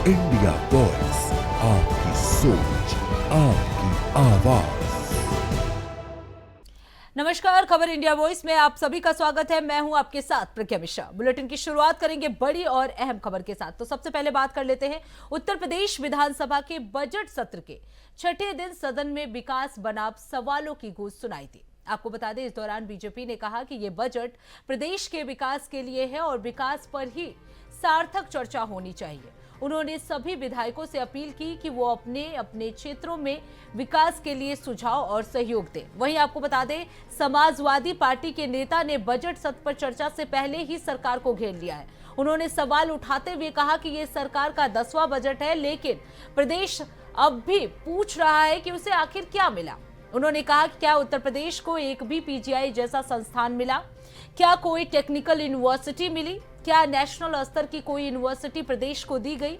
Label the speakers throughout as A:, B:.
A: India voice, आपकी सोच, आपकी आवाज।
B: नमस्कार, खबर इंडिया वॉइस में आप सभी का स्वागत है। मैं हूं आपके साथ प्रज्ञा मिश्रा। बुलेटिन की शुरुआत करेंगे बड़ी और अहम खबर के साथ। तो सबसे पहले बात कर लेते हैं उत्तर प्रदेश विधानसभा के बजट सत्र के छठे दिन सदन में विकास बनाम सवालों की गूंज सुनाई दी। आपको बता दें, इस दौरान बीजेपी ने कहा कि यह बजट प्रदेश के विकास के लिए है और विकास पर ही सार्थक चर्चा होनी चाहिए। उन्होंने सभी विधायकों से अपील की कि वो अपने अपने क्षेत्रों में विकास के लिए सुझाव और सहयोग दें। वहीं आपको बता दें, समाजवादी पार्टी के नेता ने बजट सत्र पर चर्चा से पहले ही सरकार को घेर लिया है। उन्होंने सवाल उठाते हुए कहा कि ये सरकार का 10वां बजट है, लेकिन प्रदेश अब भी पूछ रहा है कि उसे आखिर क्या मिला। उन्होंने कहा कि क्या उत्तर प्रदेश को एक भी पीजीआई जैसा संस्थान मिला, क्या कोई टेक्निकल यूनिवर्सिटी मिली, क्या नेशनल स्तर की कोई यूनिवर्सिटी प्रदेश को दी गई।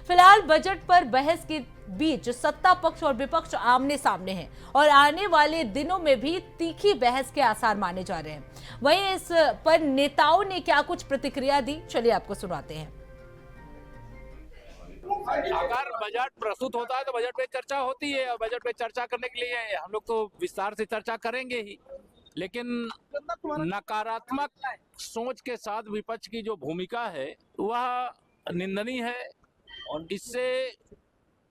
B: फिलहाल बजट पर बहस के बीच सत्ता पक्ष और विपक्ष आमने सामने हैं और आने वाले दिनों में भी तीखी बहस के आसार माने जा रहे हैं। वहीं इस पर नेताओं ने क्या कुछ प्रतिक्रिया दी, चलिए आपको सुनाते हैं।
C: अगर बजट प्रस्तुत होता है तो बजट पे चर्चा होती है और बजट पे चर्चा करने के लिए हम लोग तो विस्तार से चर्चा करेंगे ही, लेकिन नकारात्मक सोच के साथ विपक्ष की जो भूमिका है वह निंदनीय है और इससे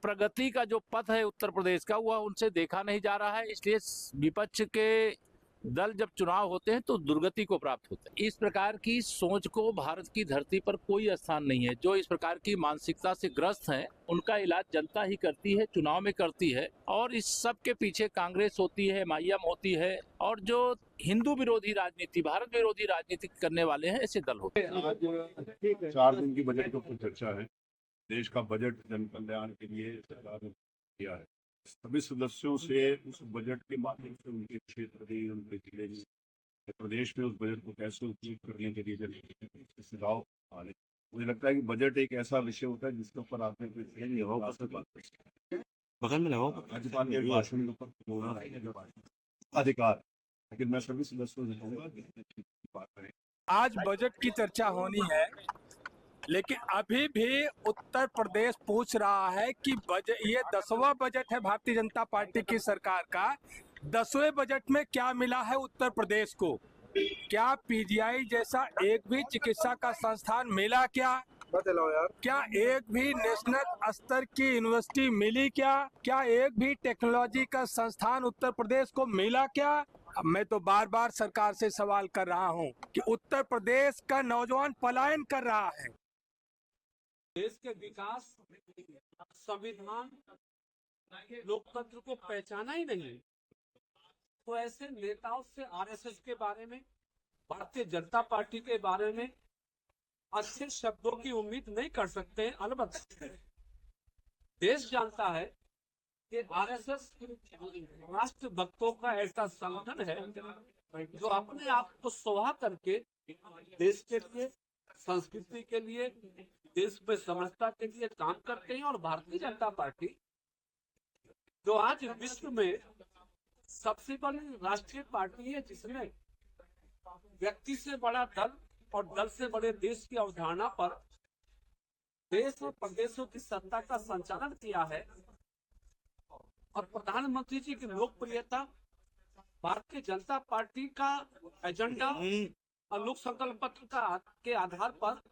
C: प्रगति का जो पथ है उत्तर प्रदेश का वह उनसे देखा नहीं जा रहा है। इसलिए विपक्ष के दल जब चुनाव होते हैं तो दुर्गति को प्राप्त होते हैं। इस प्रकार की सोच को भारत की धरती पर कोई स्थान नहीं है। जो इस प्रकार की मानसिकता से ग्रस्त हैं उनका इलाज जनता ही करती है, चुनाव में करती है। और इस सब के पीछे कांग्रेस होती है, एमआईएम होती है और जो हिंदू विरोधी राजनीति, भारत विरोधी राजनीति करने वाले हैं ऐसे दल होते हैं।
D: आज 4 दिन की बजट के ऊपर चर्चा है। देश का बजट जन कल्याण के लिए सरकार ने किया है। सभी सदस्यों से उस बजट के माध्यम से उनके क्षेत्र के, उनके जिले में, प्रदेश में उस बजट को कैसे उपयोग करने के लिए सुझाव आ रहे। मुझे लगता है कि बजट एक ऐसा विषय होता है जिसके ऊपर आपने बगल में लगाओ राज्यपाल के भाषण के ऊपर अधिकार, लेकिन मैं सभी सदस्यों से कहूँगा कि बात करें।
E: आज बजट की चर्चा होनी है, लेकिन अभी भी उत्तर प्रदेश पूछ रहा है कि ये 10वां बजट है भारतीय जनता पार्टी की सरकार का। 10वें बजट में क्या मिला है उत्तर प्रदेश को? क्या पीजीआई जैसा एक भी चिकित्सा का संस्थान मिला क्या? बताओ यार। क्या एक भी नेशनल स्तर की यूनिवर्सिटी मिली क्या? क्या एक भी टेक्नोलॉजी का संस्थान उत्तर प्रदेश को मिला क्या? अब मैं तो बार बार सरकार से सवाल कर रहा हूं कि उत्तर प्रदेश का नौजवान पलायन कर रहा है।
F: देश के विकास, संविधान, लोकतंत्र को पहचाना ही नहीं, तो ऐसे नेताओं से आरएसएस के बारे में, भारतीय जनता पार्टी के बारे में अच्छे शब्दों की उम्मीद नहीं कर सकते हैं। अलबत्ता देश जानता है कि आरएसएस राष्ट्र भक्तों का ऐसा संगठन है जो अपने आप को सोहा करके देश के लिए, संस्कृति के लिए, देश में समरसता के लिए काम करते हैं। और भारतीय जनता पार्टी जो आज विश्व में सबसे बड़ी राष्ट्रीय पार्टी है, जिसने व्यक्ति से बड़ा दल और दल से बड़े देश की अवधारणा पर देश और प्रदेशों की सत्ता का संचालन किया है। और प्रधानमंत्री जी की लोकप्रियता, भारतीय जनता पार्टी का एजेंडा और लोक संकल्प पत्र के आधार पर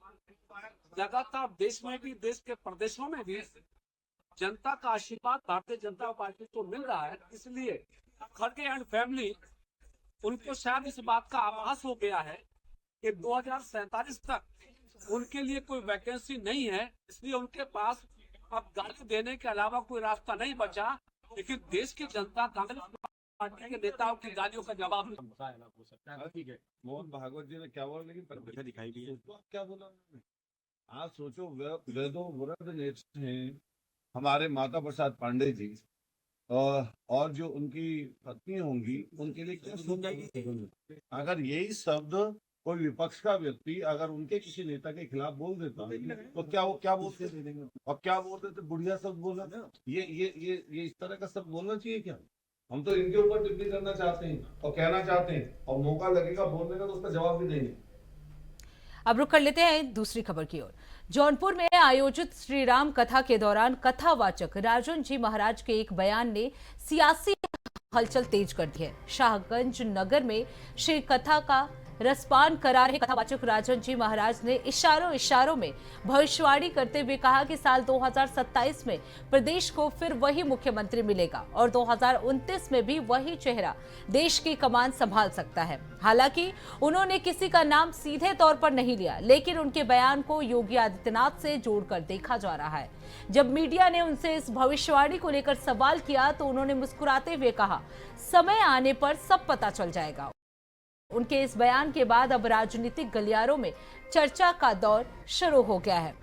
F: लगातार देश में भी, देश के प्रदेशों में भी जनता का आशीर्वाद भारतीय जनता पार्टी को मिल रहा है। इसलिए खड़गे एंड फैमिली, उनको शायद इस बात का आभास हो गया है कि 2047 तक उनके लिए कोई वैकेंसी नहीं है, इसलिए उनके पास अब गाली देने के अलावा कोई रास्ता नहीं बचा। लेकिन देश की जनता कांग्रेस पार्टी के नेताओं की गालियों का जवाब
D: ठीक है, मोहन भागवत जी ने क्या बोला, लेकिन दिखाई दी क्या बोला। आज सोचो, वेदों वृद्ध नेता हैं हमारे माता प्रसाद पांडे जी, और जो उनकी पत्नी होंगी उनके लिए क्या सुन जाएगी। अगर यही शब्द कोई विपक्ष का व्यक्ति अगर उनके किसी नेता के खिलाफ बोल देता तो क्या वो क्या बोलते और क्या बोलते थे, बुढ़िया शब्द बोला। ये इस तरह का शब्द बोलना चाहिए क्या? हम तो इनके ऊपर टिप्पणी करना चाहते हैं और कहना चाहते हैं, और मौका लगेगा बोलने का तो उसका जवाब भी देंगे।
B: अब रुक कर लेते हैं दूसरी खबर की ओर, जौनपुर में आयोजित श्री राम कथा के दौरान कथावाचक राजन जी महाराज के एक बयान ने सियासी हलचल तेज कर दी है। शाहगंज नगर में श्री कथा का रसपान करा रहे कथावाचक राजन जी महाराज ने इशारों में भविष्यवाणी करते हुए कहा कि साल 2027 में प्रदेश को फिर वही मुख्यमंत्री मिलेगा और 2029 में भी वही चेहरा देश की कमान संभाल सकता है। हालांकि उन्होंने किसी का नाम सीधे तौर पर नहीं लिया, लेकिन उनके बयान को योगी आदित्यनाथ से जोड़कर देखा जा रहा है। जब मीडिया ने उनसे इस भविष्यवाणी को लेकर सवाल किया तो उन्होंने मुस्कुराते हुए कहा, समय आने पर सब पता चल जाएगा। उनके इस बयान के बाद अब राजनीतिक गलियारों में चर्चा का दौर शुरू हो गया है।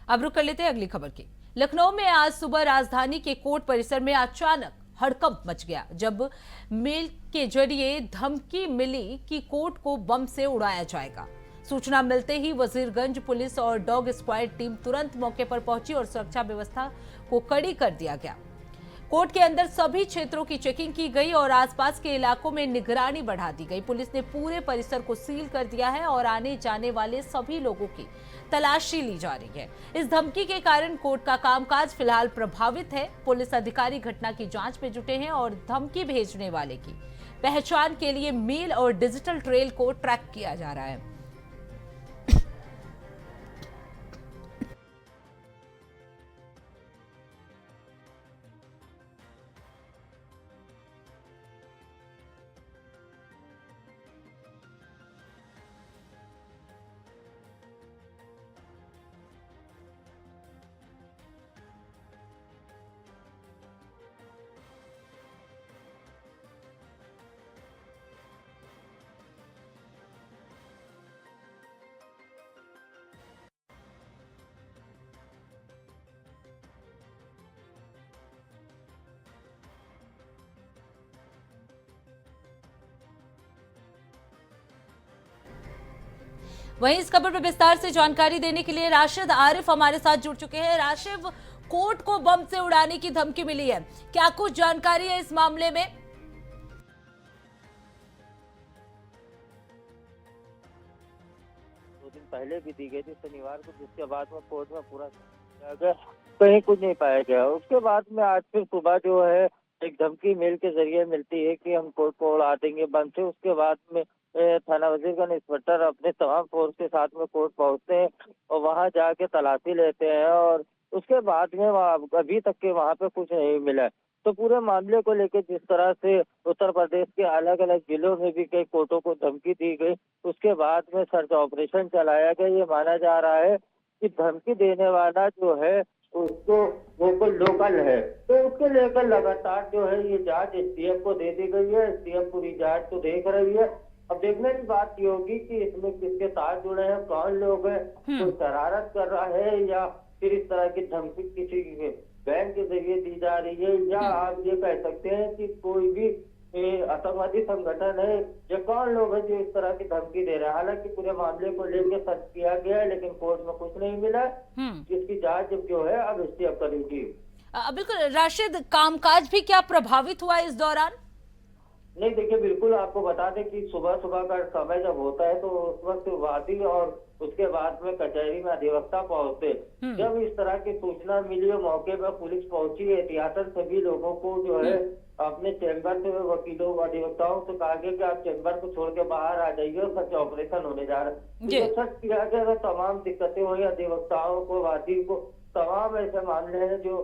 B: अब रुक कर लेते हैं अगली खबर की। लखनऊ में आज सुबह राजधानी के कोर्ट परिसर में अचानक हड़कंप मच गया जब मेल के जरिए धमकी मिली कि कोर्ट को बम से उड़ाया जाएगा। सूचना मिलते ही वजीरगंज पुलिस और डॉग स्क्वाड टीम तुरंत मौके पर पहुंची और सुरक्षा व्यवस्था को कड़ी कर दिया गया। कोर्ट के अंदर सभी क्षेत्रों की चेकिंग की गई और आसपास के इलाकों में निगरानी बढ़ा दी गई। पुलिस ने पूरे परिसर को सील कर दिया है और आने जाने वाले सभी लोगों की तलाशी ली जा रही है। इस धमकी के कारण कोर्ट का कामकाज फिलहाल प्रभावित है। पुलिस अधिकारी घटना की जांच में जुटे हैं और धमकी भेजने वाले की पहचान के लिए मेल और डिजिटल ट्रेल को ट्रैक किया जा रहा है। वहीं इस खबर पर विस्तार से जानकारी देने के लिए राशिद आरिफ हमारे साथ जुड़ चुके हैं। राशिद, कोर्ट को बम से उड़ाने की धमकी मिली है, क्या कुछ जानकारी है इस मामले में?
G: दो दिन पहले भी दी गई थी शनिवार को, जिसके बाद में कोर्ट में पूरा कहीं कुछ नहीं पाया गया। उसके बाद में आज फिर सुबह जो है एक धमकी मेल के जरिए मिलती है कि हम कोर्ट को उड़ा देंगे बम से। उसके बाद में थाना वजीरगंज इंस्पेक्टर अपने तमाम फोर्स के साथ में कोर्ट पहुंचते हैं और वहां जाके तलाशी लेते हैं और उसके बाद में अभी तक के वहां पे कुछ नहीं मिला है। तो पूरे मामले को लेकर जिस तरह से उत्तर प्रदेश के अलग अलग जिलों में भी कई कोर्टों को धमकी दी गई, उसके बाद में सर्च ऑपरेशन चलाया गया। ये माना जा रहा है कि धमकी देने वाला जो है उसको वो कोई लोकल है, तो उसके लेकर लगातार जो है ये जांच एसटीएफ को दे दी गई है। एसटीएफ पूरी जांच को देख रही है। अब देखने की बात ये होगी कि इसमें किसके साथ जुड़े हैं, कौन लोग हैं, कोई शरारत कर रहा है या फिर इस तरह की धमकी किसी बैंक के जरिए दी जा रही है, या आप ये कह सकते हैं कि कोई भी आतंकवादी संगठन है, या कौन लोग हैं जो इस तरह की धमकी दे रहे हैं। हालांकि पूरे मामले को लेकर सर्च किया गया है लेकिन कोर्ट में कुछ नहीं मिला। इसकी जांच जो है अब एसटीएफ करेगी।
B: बिल्कुल राशिद, कामकाज भी क्या प्रभावित हुआ इस दौरान?
G: नहीं, देखिए बिल्कुल आपको बता दें कि सुबह सुबह का समय जब होता है तो उस वक्त वादी और उसके बाद में कचहरी में अधिवक्ता पहुंचते। जब इस तरह की सूचना मिली और मौके पर पुलिस पहुंची, एहतियातन सभी लोगों को जो है अपने चैम्बर से वकीलों अधिवक्ताओं से कहा गया कि आप चैम्बर को छोड़ के बाहर आ जाइए और सर्च ऑपरेशन होने जा रहा है। तो सर्च किया गया तो तमाम दिक्कतें हुई अधिवक्ताओं को, वादी को। तमाम ऐसे मामले हैं जो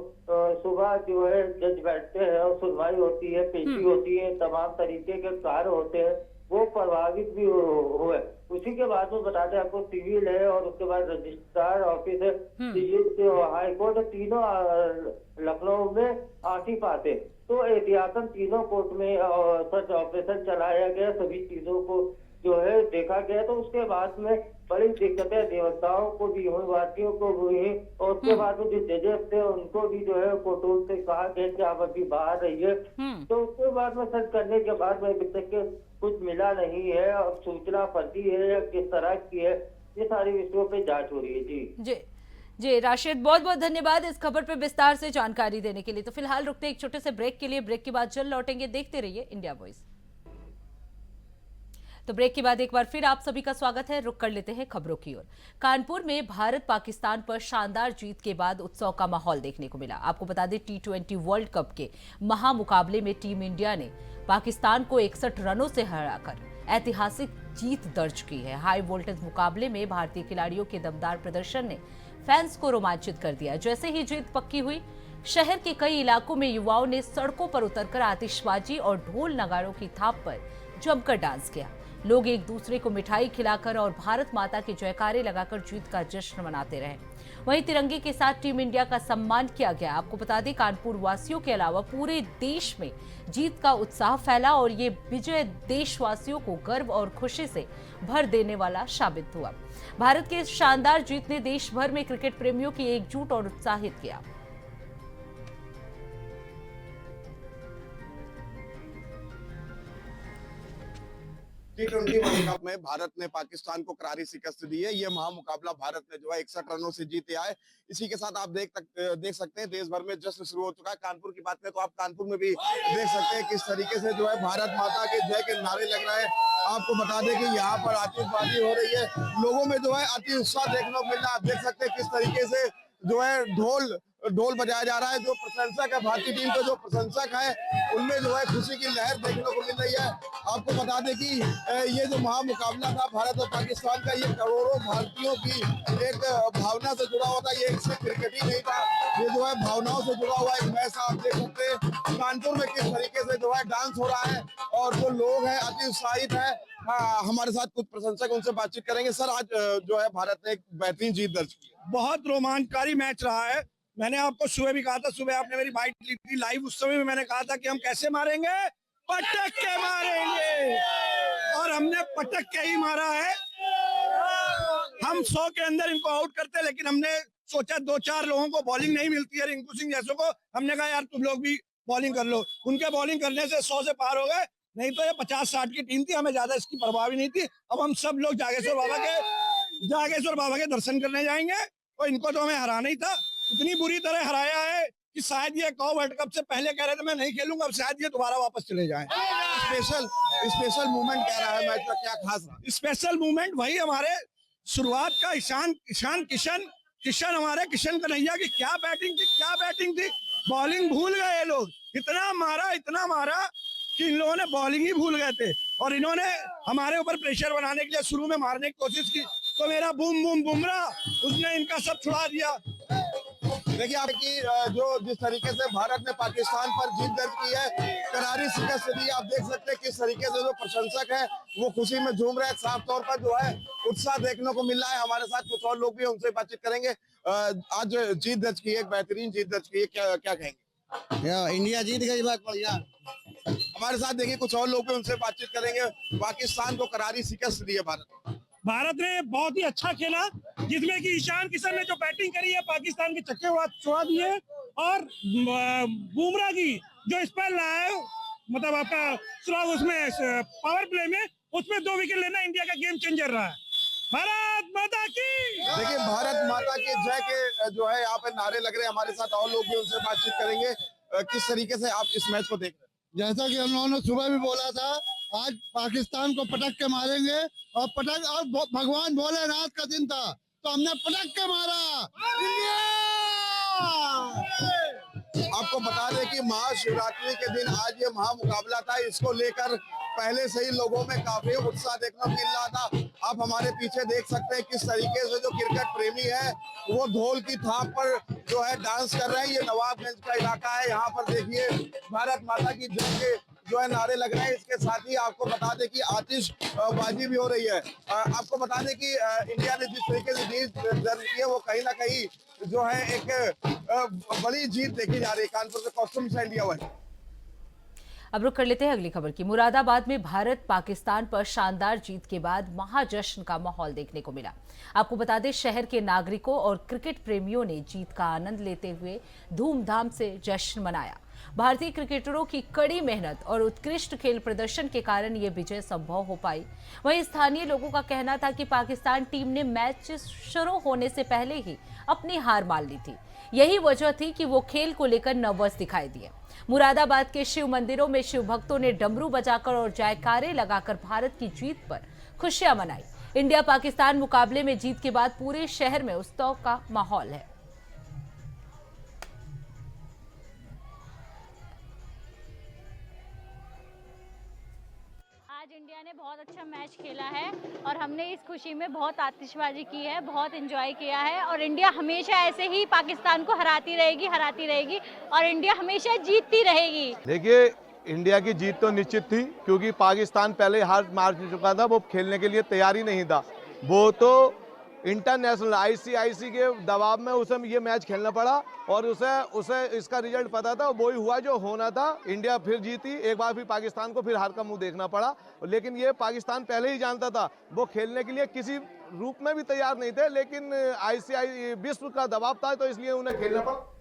G: सुबह जो है जज बैठते हैं और सुनवाई होती है, पेशी होती है, तमाम तरीके के कार्य होते हैं, वो प्रभावित भी हुए। उसी के बाद में बता दें आपको सिविल है और उसके बाद रजिस्ट्रार ऑफिस है, हाई कोर्ट, तीनों लखनऊ में आती पाते। तो एहतियातन तीनों कोर्ट में सर्च ऑपरेशन चलाया गया, सभी चीजों को जो है देखा गया। तो उसके बाद में बड़ी दिक्कतें अधिवक्ताओं को भी हुई, वादियों को हुई और उसके बाद में जो जजेस थे उनको भी जो है कोर्ट से कहा गया कि आप अभी बाहर रहिए। तो उसके बाद में सर्च करने के बाद में अभी तक कुछ मिला नहीं है और सूचना फर्जी है या किस तरह की है, ये सारी विषयों पे जांच हो रही है।
B: जी राशिद, बहुत बहुत धन्यवाद इस खबर पे विस्तार से जानकारी देने के लिए। तो फिलहाल रुकते एक छोटे से ब्रेक के लिए, ब्रेक के बाद जल्द लौटेंगे। देखते रहिए इंडिया वॉइस। तो ब्रेक के बाद एक बार फिर आप सभी का स्वागत है। रुक कर लेते हैं खबरों की ओर। कानपुर में भारत पाकिस्तान पर शानदार जीत के बाद उत्सव का माहौल देखने को मिला। आपको बता दें, T20 वर्ल्ड कप के महामुकाबले में टीम इंडिया ने पाकिस्तान को 61 रनों से हराकर ऐतिहासिक जीत दर्ज की है। हाई वोल्टेज मुकाबले में भारतीय खिलाड़ियों के दमदार प्रदर्शन ने फैंस को रोमांचित कर दिया। जैसे ही जीत पक्की हुई, शहर के कई इलाकों में युवाओं ने सड़कों पर उतरकर आतिशबाजी और ढोल नगाड़ों की थाप पर जमकर डांस किया। लोग एक दूसरे को मिठाई खिलाकर और भारत माता के जयकारे लगाकर जीत का जश्न मनाते रहे। वहीं तिरंगे के साथ टीम इंडिया का सम्मान किया गया। आपको बता दें, कानपुर वासियों के अलावा पूरे देश में जीत का उत्साह फैला और ये विजय देशवासियों को गर्व और खुशी से भर देने वाला साबित हुआ। भारत के शानदार जीत ने देश भर में क्रिकेट प्रेमियों की एकजुट और उत्साहित किया।
H: T20 वर्ल्ड कप में भारत ने पाकिस्तान को करारी शिकस्त दी है। ये महामुकाबला भारत ने जो है 61 रनों से जीते आए। इसी के साथ आप देख सकते हैं देश भर में जश्न शुरू हो चुका है। कानपुर की बात करें तो आप कानपुर में भी देख सकते हैं किस तरीके से जो है भारत माता के जय के नारे लग रहे हैं। आपको बता दें कि यहाँ पर आतिशबाजी हो रही है, लोगों में जो है अति उत्साह देखने को मिल रहा है। आप देख सकते हैं किस तरीके से जो है ढोल बजाया जा रहा है। जो प्रशंसक है, भारतीय टीम के जो प्रशंसक है, उनमें जो है खुशी की लहर देखने को मिल रही है। आपको बता दें कि ये जो महामुकाबला था भारत और पाकिस्तान का, ये करोड़ों भारतीयों की एक भावना से जुड़ा हुआ था। ये सिर्फ क्रिकेट ही नहीं था, ये जो है भावनाओं से जुड़ा हुआ एक मैच था। आप देख सकते हैं कानपुर में किस तरीके से जो है डांस हो रहा है और जो लोग हैं अति उत्साहित है। हमारे साथ कुछ प्रशंसक, उनसे बातचीत करेंगे। सर, आज जो है भारत ने एक बेहतरीन जीत दर्ज की।
I: बहुत रोमांचकारी मैच रहा है। मैंने आपको सुबह भी कहा था, सुबह आपने मेरी बाइट ली थी लाइव, उस समय भी मैंने कहा था कि हम कैसे मारेंगे, पटक के मारेंगे, और हमने पटक के ही मारा है। हम 100 के अंदर इनको आउट करते, लेकिन हमने सोचा 2-4 लोगों को बॉलिंग नहीं मिलती है, रिंकू सिंह जैसों को, हमने कहा यार तुम लोग भी बॉलिंग कर लो। उनके बॉलिंग करने से 100 से पार हो गए, नहीं तो ये 50-60 की टीम थी, हमें ज्यादा इसकी परवाह भी नहीं थी। अब हम सब लोग जागेश्वर बाबा के दर्शन करने जाएंगे, और इनको तो हमें हराना ही था। इतनी बुरी तरह हराया है कि शायद ये वर्ल्ड कप से पहले कह रहे थे मैं नहीं खेलूंगा, अब शायद ये दोबारा वापस चले जाएं।
H: स्पेशल मूवमेंट कह रहा है मैच का, क्या खास रहा?
I: स्पेशल मूवमेंट वही हमारे शुरुआत का ईशान किशन हमारे किशन कन्हैया की क्या बैटिंग थी। बॉलिंग भूल गए ये लोग, इतना मारा कि इन लोगों ने बॉलिंग ही भूल गए थे, और इन्होंने हमारे ऊपर प्रेशर बनाने के लिए शुरू में मारने की कोशिश की, तो मेरा बूम बुमराह उसने इनका सब छुड़ा दिया।
H: देखिए आपकी जो जिस तरीके से भारत ने पाकिस्तान पर जीत दर्ज की है, करारी शिकस्त दी, आप देख सकते हैं किस तरीके से जो प्रशंसक है वो खुशी में झूम रहे हैं। साफ तौर पर जो है उत्साह देखने को मिल रहा है। हमारे साथ कुछ और लोग भी, उनसे बातचीत करेंगे। आज जीत दर्ज की है, एक बेहतरीन जीत दर्ज की है, क्या कहेंगे?
J: इंडिया जीत गई, बात बढ़िया।
H: हमारे साथ देखिए कुछ और लोग भी, उनसे बातचीत करेंगे। पाकिस्तान को करारी शिकस्त दी है
I: भारत ने बहुत ही अच्छा खेला, जिसमें कि ईशान किशन ने जो बैटिंग करी है पाकिस्तान के चक्के छुड़ा दिए, और बुमराह की जो स्पेल रहा है, मतलब आपका उसमें पावर प्ले में, उसमें 2 विकेट लेना इंडिया का गेम चेंजर रहा है। भारत माता की,
H: देखिए भारत माता की जय के जो है यहाँ पे नारे लग रहे हैं। हमारे साथ और लोग भी, उनसे बातचीत करेंगे। किस तरीके से आप इस मैच को देख रहे हैं?
J: जैसा कि हम लोगों ने सुबह भी बोला था, आज पाकिस्तान को पटक के मारेंगे, और भगवान भोलेनाथ का दिन था तो हमने पटक के मारा।
H: आपको बता दें कि महाशिवरात्रि के दिन आज ये महामुकाबला था। इसको लेकर पहले से ही लोगों में काफी उत्साह देखने को मिल रहा था। आप हमारे पीछे देख सकते हैं किस तरीके से जो क्रिकेट प्रेमी है वो ढोल की थाप पर जो है डांस कर रहे हैं। ये नवाबगंज का इलाका है, यहाँ पर देखिए भारत माता की जय के जो है नारे लग रहे हैं। इसके साथ ही आपको बता दें कि आतिशबाजी भी हो रही है। आपको बता दें कि इंडिया ने जिस तरीके से जीत दर्ज की है, वो कहीं ना कहीं जो है एक बड़ी जीत देखी जा रही है। कानपुर से कौस्तुभ मिसाइल दिया हुआ है।
B: अब रुक कर लेते हैं अगली खबर की। मुरादाबाद में भारत पाकिस्तान पर शानदार जीत के बाद महाजश्न का माहौल देखने को मिला। आपको बता दें, शहर के नागरिकों और क्रिकेट प्रेमियों ने जीत का आनंद लेते हुए धूमधाम से जश्न मनाया। भारतीय क्रिकेटरों की कड़ी मेहनत और उत्कृष्ट खेल प्रदर्शन के कारण ये विजय संभव हो पाई। वहीं स्थानीय लोगों का कहना था कि पाकिस्तान टीम ने मैच शुरू होने से पहले ही अपनी हार मान ली थी। यही वजह थी कि वो खेल को लेकर नर्वस दिखाई दिए। मुरादाबाद के शिव मंदिरों में शिव भक्तों ने डमरू बजाकर और जयकारे लगाकर भारत की जीत पर खुशियां मनाई। इंडिया पाकिस्तान मुकाबले में जीत के बाद पूरे शहर में उत्सव का माहौल है।
K: आज इंडिया ने बहुत अच्छा मैच खेला है और हमने इस खुशी में बहुत आतिशबाजी की है, बहुत एंजॉय किया है और इंडिया हमेशा ऐसे ही पाकिस्तान को हराती रहेगी और इंडिया हमेशा जीतती रहेगी।
L: देखिए, इंडिया की जीत तो निश्चित थी क्योंकि पाकिस्तान पहले हार मान चुका था, वो खेलने के लिए तैयार ही नहीं था। वो तो इंटरनेशनल आईसीसी के दबाव में उसे ये मैच खेलना पड़ा और उसे इसका रिजल्ट पता था, वही हुआ जो होना था। इंडिया फिर जीती, एक बार फिर पाकिस्तान को फिर हार का मुंह देखना पड़ा। लेकिन ये पाकिस्तान पहले ही जानता था, वो खेलने के लिए किसी रूप में भी तैयार नहीं थे, लेकिन आईसीसी विश्व का दबाव था तो इसलिए उन्हें खेलना पड़ा।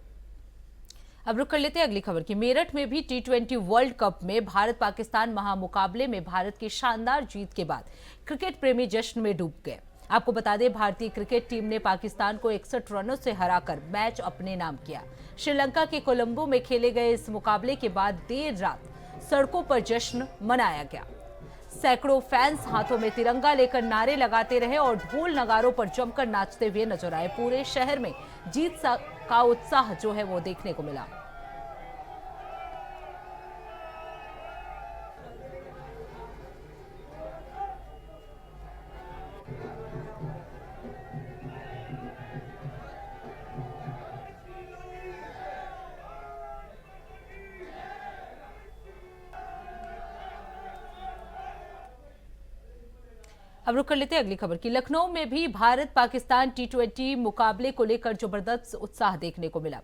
B: अब रुक कर लेते हैं अगली खबर की। मेरठ में भी T20 वर्ल्ड कप में भारत पाकिस्तान महामुकाबले में भारत की शानदार जीत के बाद क्रिकेट प्रेमी जश्न में डूब गए। आपको बता दें, भारतीय क्रिकेट टीम ने पाकिस्तान को 61 रनों से हराकर मैच अपने नाम किया। श्रीलंका के कोलंबो में खेले गए इस मुकाबले के बाद देर रात सड़कों पर जश्न मनाया गया। सैकड़ों फैंस हाथों में तिरंगा लेकर नारे लगाते रहे और ढोल नगारों पर जमकर नाचते हुए नजर आए। पूरे शहर में जीत का उत्साह जो है वो देखने को मिला। अब रुक कर लेते हैं अगली खबर की। लखनऊ में भी भारत पाकिस्तान T20 मुकाबले को लेकर जबरदस्त उत्साह देखने को मिला।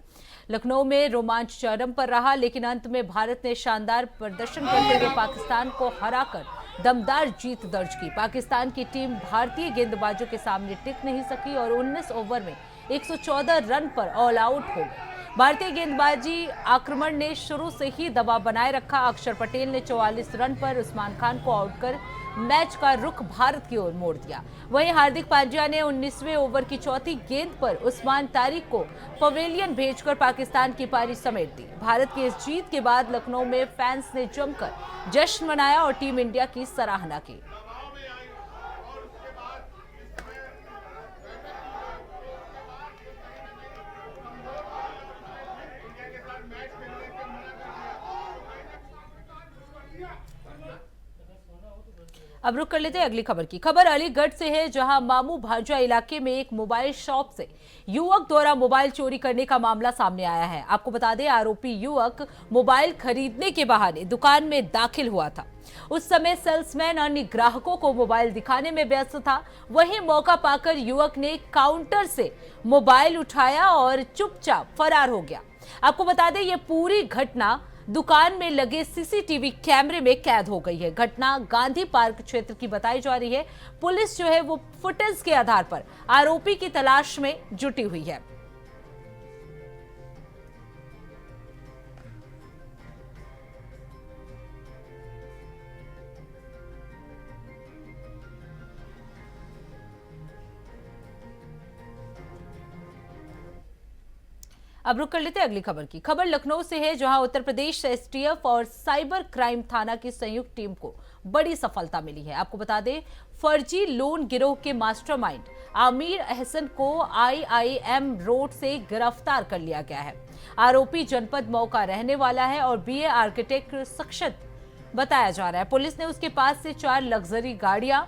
B: लखनऊ में रोमांच चरम पर रहा, लेकिन अंत में भारत ने शानदार प्रदर्शन करते हुए पाकिस्तान को हराकर दमदार जीत दर्ज की। पाकिस्तान की टीम भारतीय गेंदबाजों के सामने टिक नहीं सकी और 19 ओवर में 114 रन पर ऑल आउट हो गए। भारतीय गेंदबाजी आक्रमण ने शुरू से ही दबाव बनाए रखा। अक्षर पटेल ने 44 रन पर उस्मान खान को आउट कर मैच का रुख भारत की ओर मोड़ दिया। वहीं हार्दिक पांड्या ने 19वें ओवर की चौथी गेंद पर उस्मान तारिक को पवेलियन भेजकर पाकिस्तान की पारी समेट दी। भारत की इस जीत के बाद लखनऊ में फैंस ने जमकर जश्न मनाया और टीम इंडिया की सराहना की। अब रुक कर लेते हैं अगली खबर की। खबर अलीगढ़ से है, जहां मामू भांजा इलाके में एक मोबाइल शॉप से युवक द्वारा मोबाइल चोरी करने का मामला सामने आया है। आपको बता दें, आरोपी युवक मोबाइल खरीदने के बहाने दुकान में दाखिल हुआ था। उस समय सेल्समैन अन्य ग्राहकों को मोबाइल दिखाने में व्यस्त था। वहीं मौका पाकर युवक ने काउंटर से मोबाइल उठाया और चुपचाप फरार हो गया। आपको बता दें, ये पूरी घटना दुकान में लगे सीसीटीवी कैमरे में कैद हो गई है। घटना गांधी पार्क क्षेत्र की बताई जा रही है। पुलिस जो है वो फुटेज के आधार पर आरोपी की तलाश में जुटी हुई है। अब रुक कर लेते हैं अगली खबर की। खबर लखनऊ से है, जहां उत्तर प्रदेश एसटीएफ और साइबर क्राइम थाना की संयुक्त टीम को बड़ी सफलता मिली है। आपको बता दें, फर्जी लोन गिरोह के मास्टरमाइंड आमिर अहसन को IIM रोड से गिरफ्तार कर लिया गया है। आरोपी जनपद मऊ का रहने वाला है और BA आर्किटेक्ट शिक्षित बताया जा रहा है। पुलिस ने उसके पास से 4 लग्जरी गाड़ियां।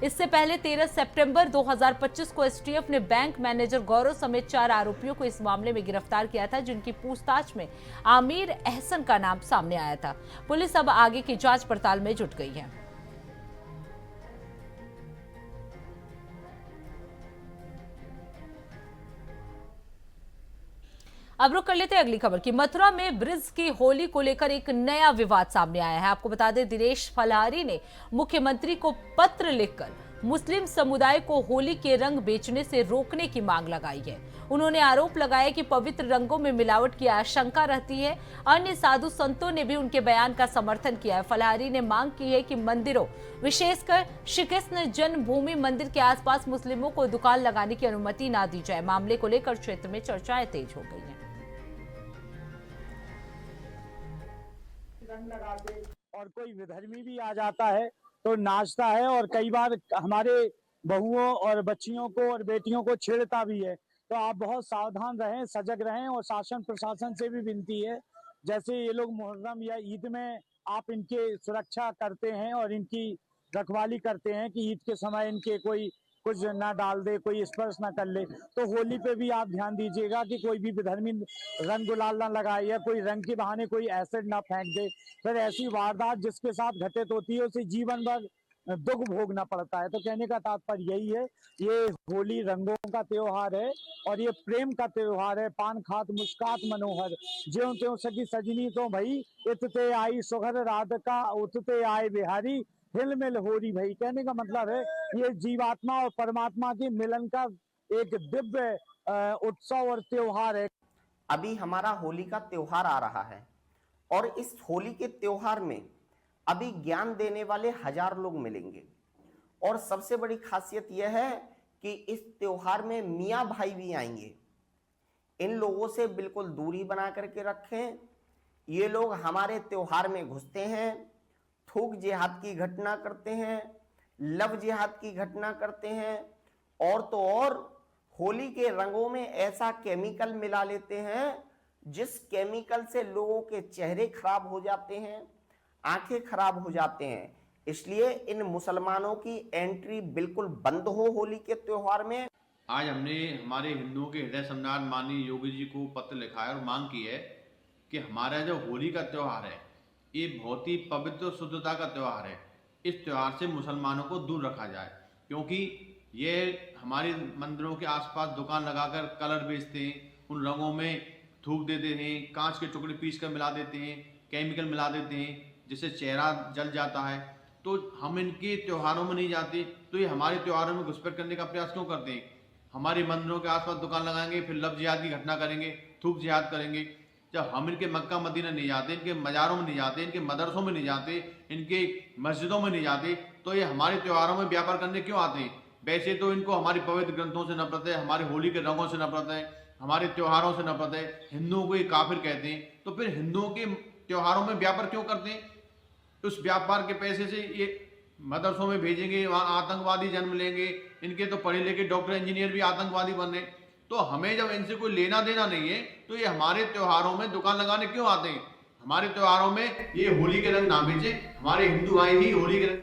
B: इससे पहले 13 सितंबर 2025 को एसटीएफ ने बैंक मैनेजर गौरव समेत 4 आरोपियों को इस मामले में गिरफ्तार किया था, जिनकी पूछताछ में आमिर अहसन का नाम सामने आया था। पुलिस अब आगे की जांच पड़ताल में जुट गई है। अब रुक कर लेते हैं अगली खबर की। मथुरा में ब्रिज की होली को लेकर एक नया विवाद सामने आया है। आपको बता दें, दिनेश फलहारी ने मुख्यमंत्री को पत्र लिखकर मुस्लिम समुदाय को होली के रंग बेचने से रोकने की मांग लगाई है। उन्होंने आरोप लगाया कि पवित्र रंगों में मिलावट की आशंका रहती है। अन्य साधु संतों ने भी उनके बयान का समर्थन किया है। फलाहारी ने मांग की है कि मंदिरों, विशेषकर श्री कृष्ण जन्मभूमि मंदिर के आसपास मुस्लिमों को दुकान लगाने की अनुमति ना दी जाए। मामले को लेकर क्षेत्र में चर्चाएं तेज हो गई हैं।
M: और कोई विधर्मी भी आ जाता है तो नाचता है और कई बार हमारे बहुओं और बच्चियों को और बेटियों को छेड़ता भी है। तो आप बहुत सावधान रहें, सजग रहें। और शासन प्रशासन से भी विनती है, जैसे ये लोग मुहर्रम या ईद में आप इनके सुरक्षा करते हैं और इनकी रखवाली करते हैं कि ईद के समय इनके कोई कुछ ना डाल दे, कोई स्पर्श ना कर ले, तो होली पे भी आप ध्यान दीजिएगा कि कोई भी विधर्मी रंग गुलाल ना लगाए या कोई रंग के बहाने कोई एसिड ना फेंक दे। फिर ऐसी वारदात जिसके साथ घटित होती है उसे जीवन भर दुख भोगना पड़ता है। तो कहने का तात्पर्य यही है, ये होली रंगों का त्योहार है और ये प्रेम का त्योहार है। पान खात मुस्कात मनोहर, ज्यों त्यों सखी सजनी तो भई, इतते आई सुघर राधिका, उतते आए बिहारी, हिल मिल होरी भई। कहने का मतलब है ये जीवात्मा और परमात्मा के मिलन का एक दिव्य उत्सव और त्योहार है।
N: अभी हमारा होली का त्योहार आ रहा है और इस होली के त्योहार में अभी ज्ञान देने वाले 1000 लोग मिलेंगे। और सबसे बड़ी खासियत यह है कि इस त्योहार में मियाँ भाई भी आएंगे। इन लोगों से बिल्कुल दूरी बना करके रखें। ये लोग हमारे त्योहार में घुसते हैं, थूक जिहाद की घटना करते हैं, लव जिहाद की घटना करते हैं, और तो और होली के रंगों में ऐसा केमिकल मिला लेते हैं जिस केमिकल से लोगों के चेहरे खराब हो जाते हैं, आंखें खराब हो जाते हैं। इसलिए इन मुसलमानों की एंट्री बिल्कुल बंद हो होली के त्योहार में।
O: आज हमने हमारे हिंदुओं के हृदय सम्राट माननीय योगी जी को पत्र लिखा है और मांग की है कि हमारा जो होली का त्योहार है ये बहुत ही पवित्र शुद्धता का त्योहार है। इस त्योहार से मुसलमानों को दूर रखा जाए, क्योंकि ये हमारे मंदिरों के आसपास दुकान लगाकर कलर बेचते हैं, उन रंगों में थूक देते हैं, कांच के टुकड़े पीस कर मिला देते हैं, केमिकल मिला देते हैं जिससे चेहरा जल जाता है। तो हम इनके त्योहारों में नहीं जाते, तो ये हमारे त्योहारों में घुसपैठ करने का प्रयास क्यों करते हैं? हमारे मंदिरों के आसपास दुकान लगाएंगे, फिर लव जिहाद की घटना करेंगे, थूक जिहाद करेंगे। जब हम इनके मक्का मदीना नहीं जाते, इनके मज़ारों में नहीं जाते, इनके मदरसों में नहीं जाते, इनके मस्जिदों में नहीं जाते, तो ये हमारे त्योहारों में व्यापार करने क्यों आते हैं? वैसे तो इनको हमारी पवित्र ग्रंथों से नफरत है, हमारे होली के रंगों से नफरत है, हमारे त्योहारों से नफरत है, हिंदुओं को ये काफिर कहते हैं। तो फिर हिंदुओं के त्योहारों में व्यापार क्यों करते हैं? उस व्यापार के पैसे से ये मदरसों में भेजेंगे, वहाँ आतंकवादी जन्म लेंगे। इनके तो पढ़े लिखे डॉक्टर इंजीनियर भी आतंकवादी बन रहे। तो हमें जब इनसे कोई लेना देना नहीं है, तो ये हमारे त्योहारों में दुकान लगाने क्यों आते हैं? हमारे त्योहारों में ये होली के रंग ना बेचे, हमारे हिंदू भाई ही होली के रंग।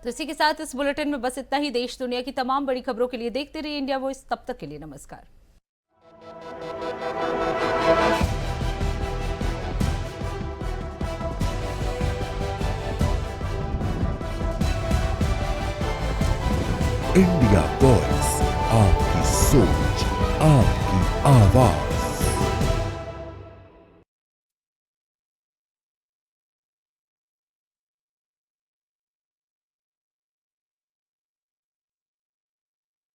B: तो इसी के साथ इस बुलेटिन में बस इतना ही। देश दुनिया की तमाम बड़ी खबरों के लिए देखते रहिए इंडिया वॉइस। तब तक के लिए नमस्कार।
A: इंडिया वॉइस, आपकी सोच, आपकी आवाज।